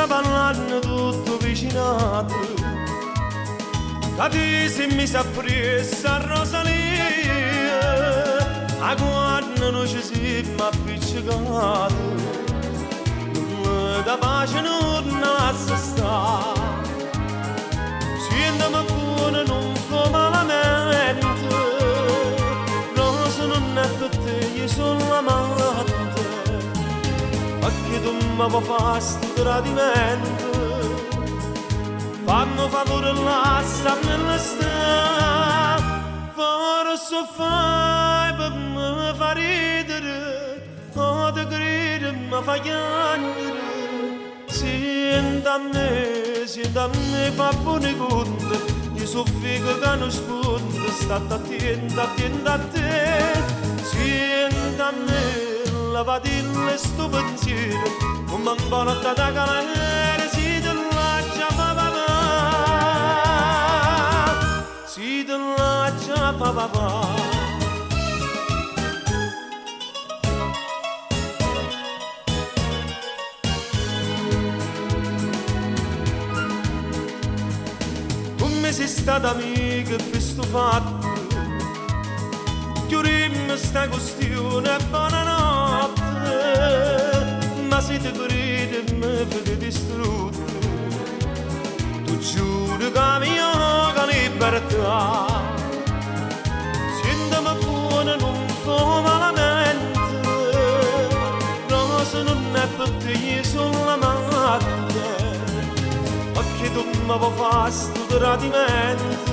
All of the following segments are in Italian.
sta parlando tutto vicinato, che se mi sa presa a Rosalia, a quando non ci siamo appiccicati, da pace non si sta. Siamo buoni non fa malamente, Rosa non è per te, io sono l'amante, ma che tu mi vuoi fare sto tradimento? Fammi favore lasciami stare, forse fai per me far ridere, o te credi mi fa piangere. Senta a me fa buone conte, io so figo che non sponde, state attenta, attenta a te. Senta a me, lavatille sto pensiero, un bambino da calare, si te lascia papà, si te lascia papà. Sei stata amica per questo fatto, chiurimmo sta questione, buonanotte, ma se ti credi mi fai distrutto, tu giuri che mi ho libertà, sentimi buona non fa malamente, Rosa non è per te, io sono l'amante. Che tu mi vuoi fare sto tradimento,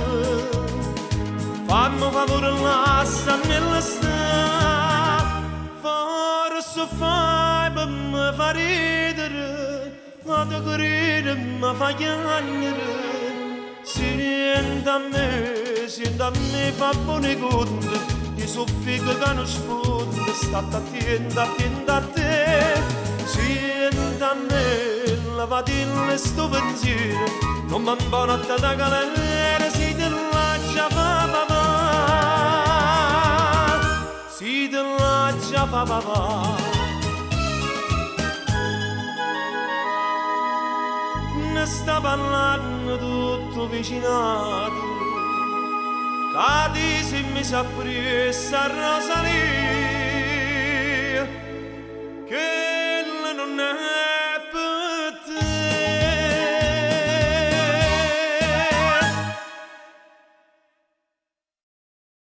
fammi favore lasciami stare, forse fai per me far ridere, ma te credi mi fa piangere. Senta a me fa buone conte, io so figo che non sponde, state attenta, attenta a te. Senta a me, lavatille sto pensiero, non mi imbonatta da calare, si te lascia papà, si te lascia papà. Ne sta parlando tutto vicinato, che se mi sa presa a Rosalia, che non è